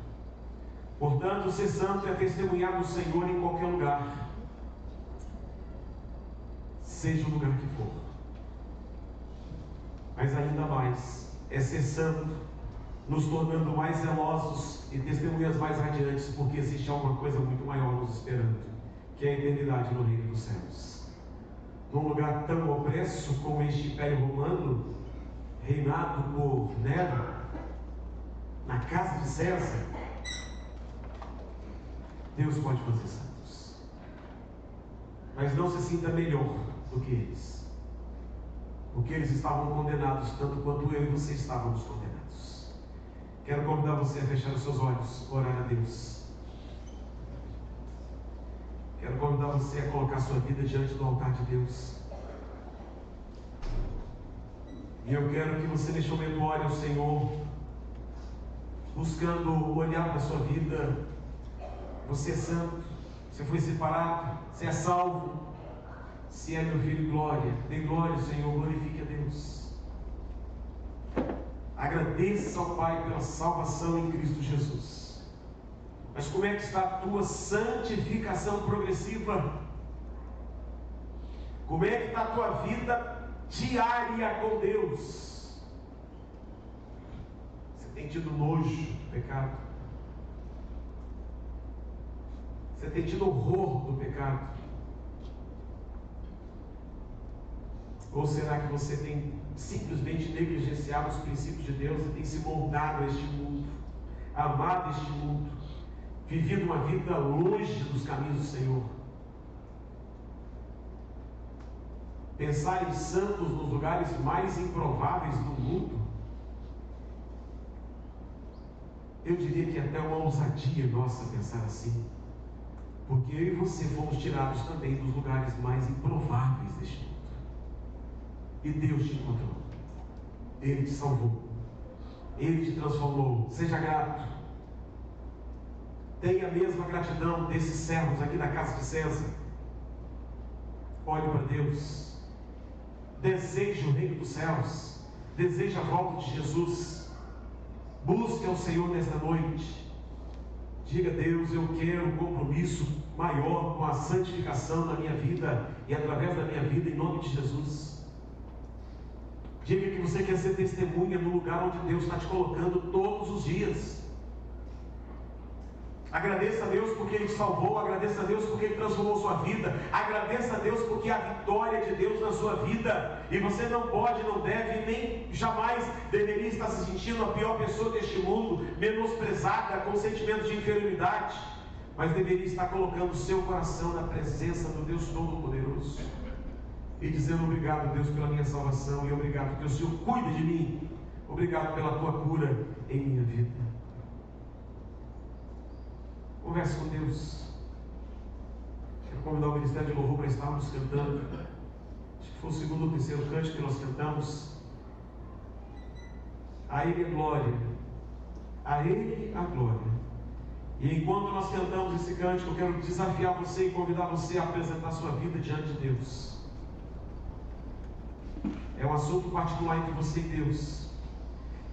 Portanto, ser santo é testemunhar do Senhor em qualquer lugar, seja o lugar que for. Mas ainda mais é ser santo, nos tornando mais zelosos e testemunhas mais radiantes, porque existe alguma coisa muito maior nos esperando, que é a eternidade no reino dos céus. Num lugar tão opresso como este Império Romano, reinado por Nero, na casa de César, Deus pode fazer santos. Mas não se sinta melhor do que eles, porque eles estavam condenados tanto quanto eu e você estávamos condenados. Quero convidar você a fechar os seus olhos, orar a Deus. Quero convidar você a colocar sua vida diante do altar de Deus. E eu quero que você neste momento ore ao Senhor, buscando olhar para a sua vida. Você é santo, você foi separado, você é salvo. Se é meu filho, glória, dê glória ao Senhor, glorifique a Deus. Agradeça ao Pai pela salvação em Cristo Jesus. Mas como é que está a tua santificação progressiva? Como é que está a tua vida diária com Deus? Você tem tido nojo do pecado? Você tem tido horror do pecado? Ou será que você tem simplesmente negligenciado os princípios de Deus e tem se moldado a este mundo, amado este mundo, vivido uma vida longe dos caminhos do Senhor? Pensar em santos nos lugares mais improváveis do mundo, eu diria que é até uma ousadia nossa pensar assim, porque eu e você fomos tirados também dos lugares mais improváveis deste mundo. E Deus te encontrou, Ele te salvou, Ele te transformou. Seja grato, tenha a mesma gratidão desses servos aqui da casa de César. Olhe para Deus, deseje o reino dos céus, deseje a volta de Jesus, busque ao Senhor nesta noite. Diga: Deus, eu quero um compromisso maior com a santificação da minha vida e através da minha vida, em nome de Jesus. Diga que você quer ser testemunha no lugar onde Deus está te colocando todos os dias. Agradeça a Deus porque Ele te salvou, agradeça a Deus porque Ele transformou sua vida, agradeça a Deus porque a vitória de Deus na sua vida. E você não pode, não deve, nem jamais deveria estar se sentindo a pior pessoa deste mundo, menosprezada, com sentimentos de inferioridade, mas deveria estar colocando o seu coração na presença do Deus Todo-Poderoso e dizendo: obrigado, Deus, pela minha salvação, e obrigado porque o Senhor cuida de mim, obrigado pela tua cura em minha vida. Converse com Deus. Quero convidar o Ministério de Louvor para estarmos cantando. Acho que foi o segundo ou terceiro cântico que nós cantamos. A Ele a glória, a Ele a glória. E enquanto nós cantamos esse cântico, eu quero desafiar você e convidar você a apresentar sua vida diante de Deus. É um assunto particular entre você e Deus.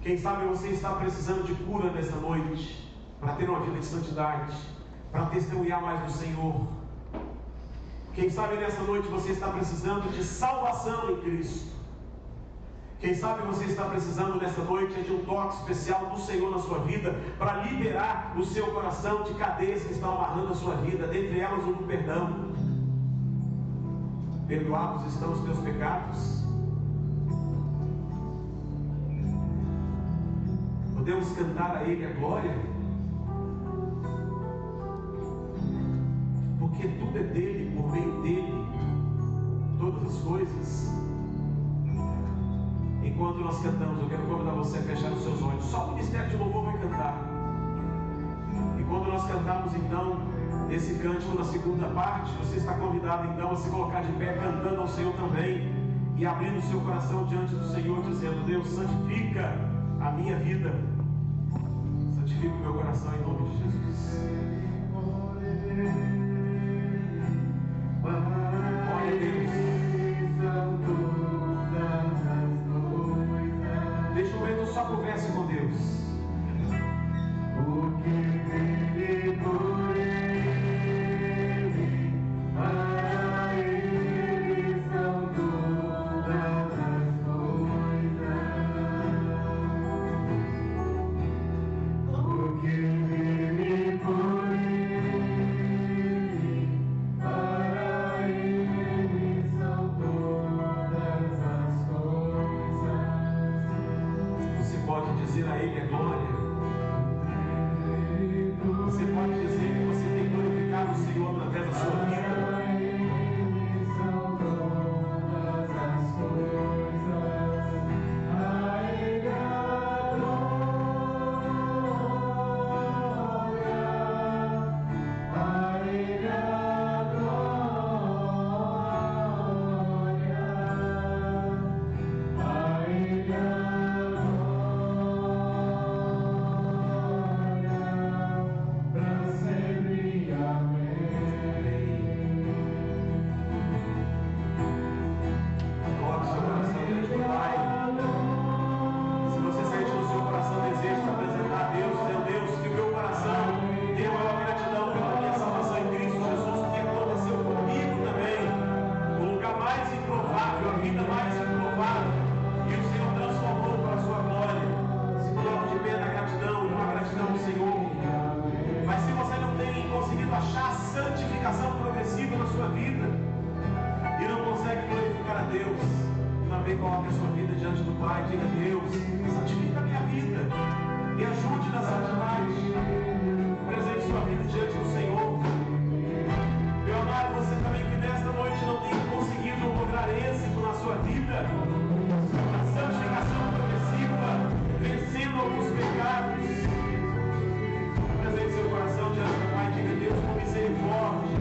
Quem sabe você está precisando de cura nesta noite, para ter uma vida de santidade, para testemunhar mais do Senhor. Quem sabe nessa noite você está precisando de salvação em Cristo. Quem sabe você está precisando nessa noite de um toque especial do Senhor na sua vida, para liberar o seu coração de cadeias que estão amarrando a sua vida, dentre elas o do perdão. Perdoados estão os teus pecados. podemos cantar a Ele a glória, porque tudo é dele, por meio dele, todas as coisas. Enquanto nós cantamos, eu quero convidar você a fechar os seus olhos. Só o ministério de louvor vai cantar. E quando nós cantamos, então, nesse cântico, na segunda parte, você está convidado, então, a se colocar de pé, cantando ao Senhor também, e abrindo o seu coração diante do Senhor, dizendo: Deus, santifica a minha vida, santifica o meu coração em nome de Jesus. Glória a Deus. Deixa eu ver, só converse com Deus. Porque dele, por ele, para ele são todas as coisas. Porque dele, por ele, para ele são todas as coisas. Você pode dizer a Ele a glória. Você pode dizer que você tem glorificado o Senhor através da sua vida. Coloque a sua vida diante do Pai, diga: Deus, santifica a minha vida, me ajude na santidade, apresente sua vida diante do Senhor. Meu amado, você também que nesta noite não tem conseguido lograr êxito na sua vida, na santificação progressiva, vencendo alguns pecados, apresente seu coração diante do Pai, diga: Deus, com misericórdia,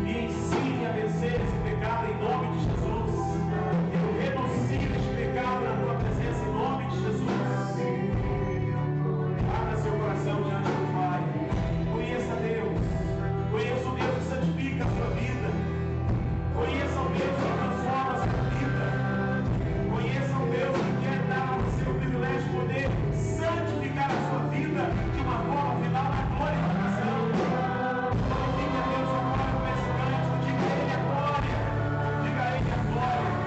me ensine a vencer esse pecado em nome de Jesus. Renuncie este pecado na tua presença em nome de Jesus. Abra seu coração diante do Pai. Conheça Deus. Conheça o Deus que santifica a sua vida. Conheça o Deus que transforma a sua vida. Conheça o Deus que quer dar a você o privilégio de poder santificar a sua vida de uma forma final na glorificação. Glorifique a Deus agora com esse cântico. Diga a Ele a glória. Diga a Ele a glória.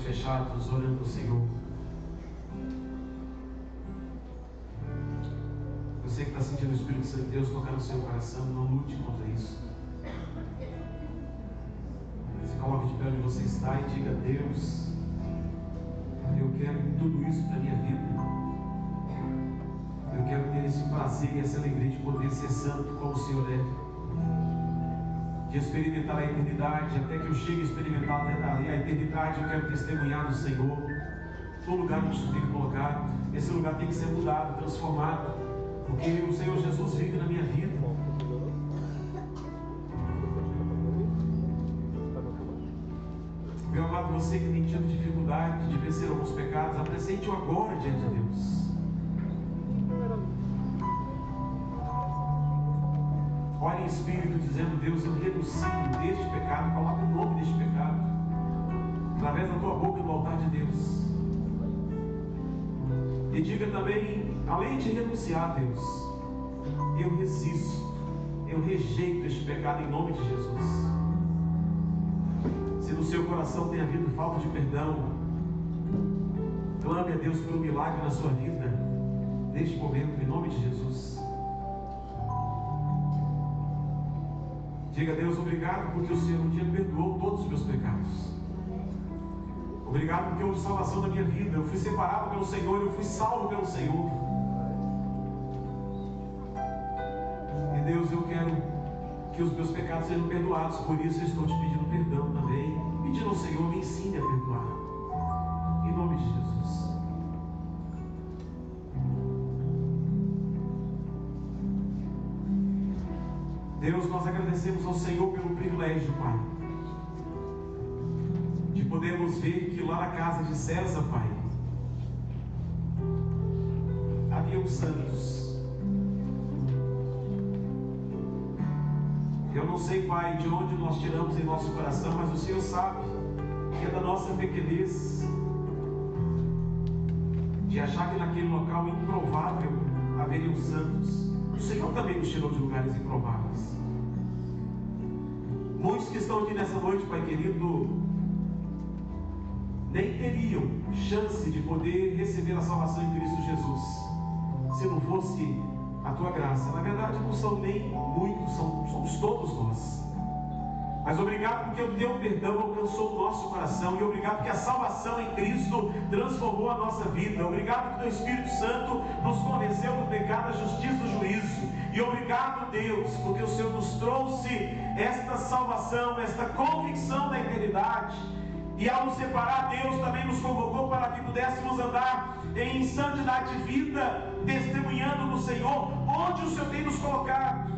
Fechados, orando ao Senhor. Você que está sentindo o Espírito Santo de Deus tocar no seu coração, não lute contra isso. Se coloque de pé onde você está e diga: Deus, eu quero tudo isso para a minha vida. Eu quero ter esse prazer e essa alegria de poder ser santo como o Senhor é. de experimentar a eternidade. Até que eu chegue a experimentar a eternidade, eu quero testemunhar do Senhor. No lugar onde eu tenho que colocar, esse lugar tem que ser mudado, transformado, porque o Senhor Jesus vive na minha vida. Meu amado, você que tem tido dificuldade de vencer alguns pecados, apresente-o agora diante de Deus. Ore em espírito dizendo: Deus, eu renuncio deste pecado, coloque o nome deste pecado através da tua boca no altar de Deus. E diga também, além de renunciar, Deus, eu resisto, eu rejeito este pecado em nome de Jesus. Se no seu coração tem havido falta de perdão, clame a Deus por um milagre na sua vida, neste momento, em nome de Jesus. Diga a Deus: obrigado porque o Senhor um dia perdoou todos os meus pecados. Obrigado porque houve salvação na minha vida. Eu fui separado pelo Senhor, eu fui salvo pelo Senhor. E Deus, eu quero que os meus pecados sejam perdoados. Por isso eu estou te pedindo perdão também, pedindo ao Senhor, me ensine a perdoar, em nome de Jesus. Deus, nós agradecemos ao Senhor pelo privilégio, Pai, de podermos ver que lá na casa de César, Pai, havia os santos. Eu não sei, Pai, de onde nós tiramos em nosso coração, mas o Senhor sabe que é da nossa pequenez de achar que naquele local improvável haveriam santos. O Senhor também nos tirou de lugares improváveis. Muitos que estão aqui nessa noite, Pai querido, nem teriam chance de poder receber a salvação em Cristo Jesus, se não fosse a tua graça. Na verdade, não são nem muitos, somos todos nós. Mas obrigado porque o teu perdão alcançou o nosso coração, e obrigado porque a salvação em Cristo transformou a nossa vida. Obrigado que o teu Espírito Santo nos convenceu do pecado, da justiça e do juízo. E obrigado, Deus, porque o Senhor nos trouxe esta salvação, esta convicção da eternidade. E ao nos separar, Deus também nos convocou para que pudéssemos andar em santidade de vida, testemunhando do Senhor onde o Senhor tem nos colocado.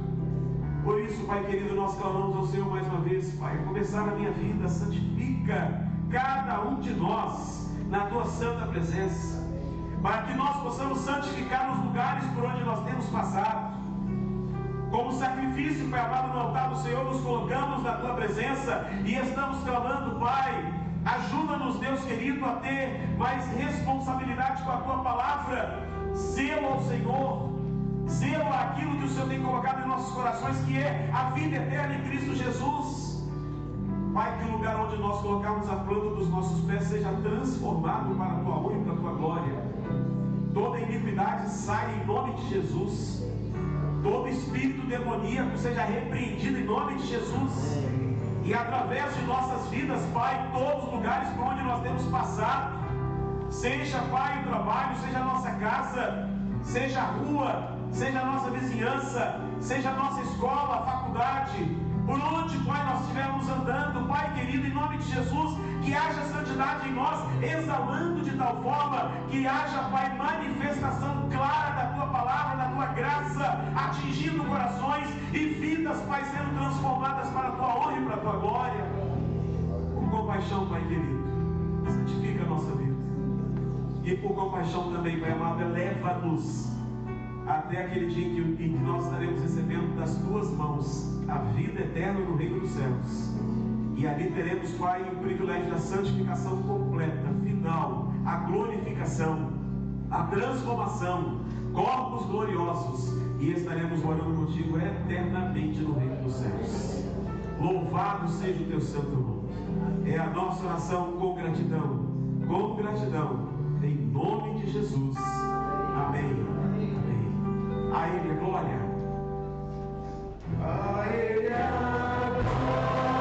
Por isso, Pai querido, nós clamamos ao Senhor mais uma vez, Pai, a começar a minha vida, santifica cada um de nós na tua santa presença, para que nós possamos santificar os lugares por onde nós temos passado. Como sacrifício, Pai amado, no altar do Senhor, nos colocamos na tua presença e estamos clamando, Pai, ajuda-nos, Deus querido, a ter mais responsabilidade com a tua palavra, zelo ao Senhor, zelo àquilo que o Senhor tem colocado em nossos corações, que é a vida eterna em Cristo Jesus. Pai, que o lugar onde nós colocarmos a planta dos nossos pés seja transformado para a tua honra e para a tua glória. Toda iniquidade saia em nome de Jesus. Todo espírito demoníaco seja repreendido em nome de Jesus. E através de nossas vidas, Pai, todos os lugares por onde nós temos passado, seja, Pai, o trabalho, seja a nossa casa, seja a rua, seja a nossa vizinhança, seja a nossa escola, a faculdade, por onde, Pai, nós estivermos andando, Pai querido, em nome de Jesus, que haja santidade em nós, exalando de tal forma que haja, Pai, manifestação clara da tua palavra, da tua graça, atingindo corações e vidas, Pai, sendo transformadas para a tua honra e para a tua glória. Por compaixão, Pai querido, santifica a nossa vida. E por compaixão também, Pai amado, eleva-nos até aquele dia em que nós estaremos recebendo das tuas mãos a vida eterna no reino dos céus. E ali teremos, Pai, o privilégio da santificação completa, final, a glorificação, a transformação, corpos gloriosos, e estaremos morando contigo eternamente no reino dos céus. Louvado seja o teu santo nome. É a nossa oração com gratidão, em nome de Jesus. Amém. A Ele a glória. A Ele a glória.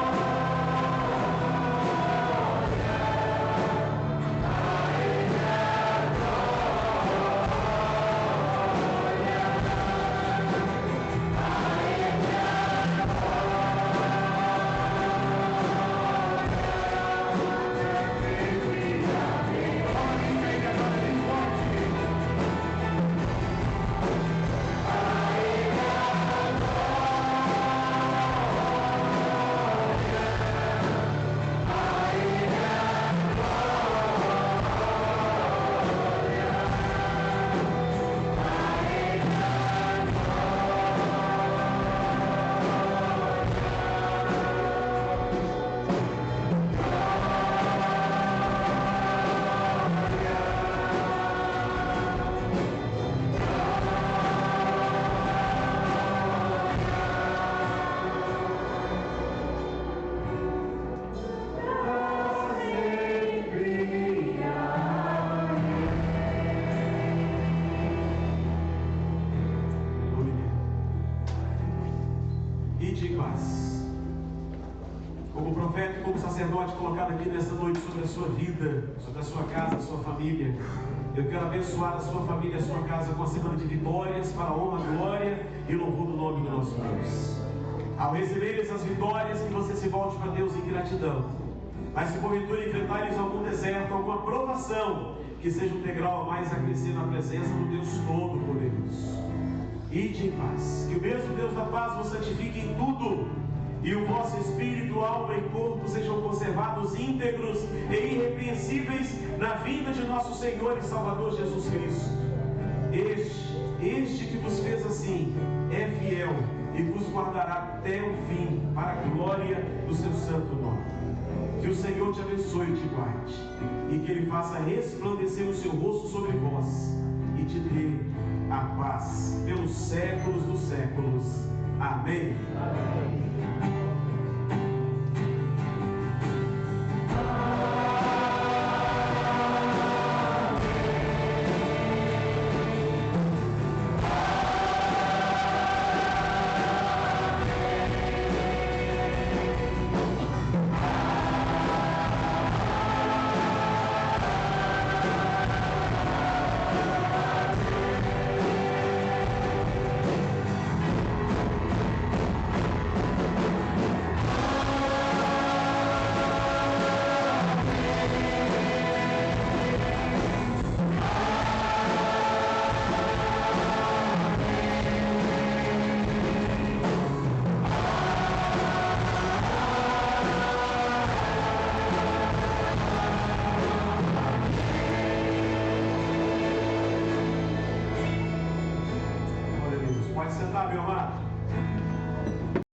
em paz. Como profeta e como sacerdote colocado aqui nesta noite sobre a sua vida, sobre a sua casa, a sua família, eu quero abençoar a sua família, a sua casa com a semana de vitórias para a honra, glória e louvor do nome do nosso Deus. Ao receber essas vitórias, que você se volte para Deus em gratidão. Mas se porventura enfrentares algum deserto, alguma provação, que seja um degrau a mais a crescer na presença do Deus Todo-Poderoso. Ide em paz. Que o mesmo Deus da paz vos santifique em tudo, e o vosso espírito, alma e corpo sejam conservados íntegros e irrepreensíveis na vinda de nosso Senhor e Salvador Jesus Cristo. Este que vos fez assim é fiel e vos guardará até o fim, para a glória do seu santo nome. Que o Senhor te abençoe e te guarde, e que Ele faça resplandecer o seu rosto sobre vós e te dê a paz pelos séculos dos séculos. Amém. Amém. Pode sentar, meu amado.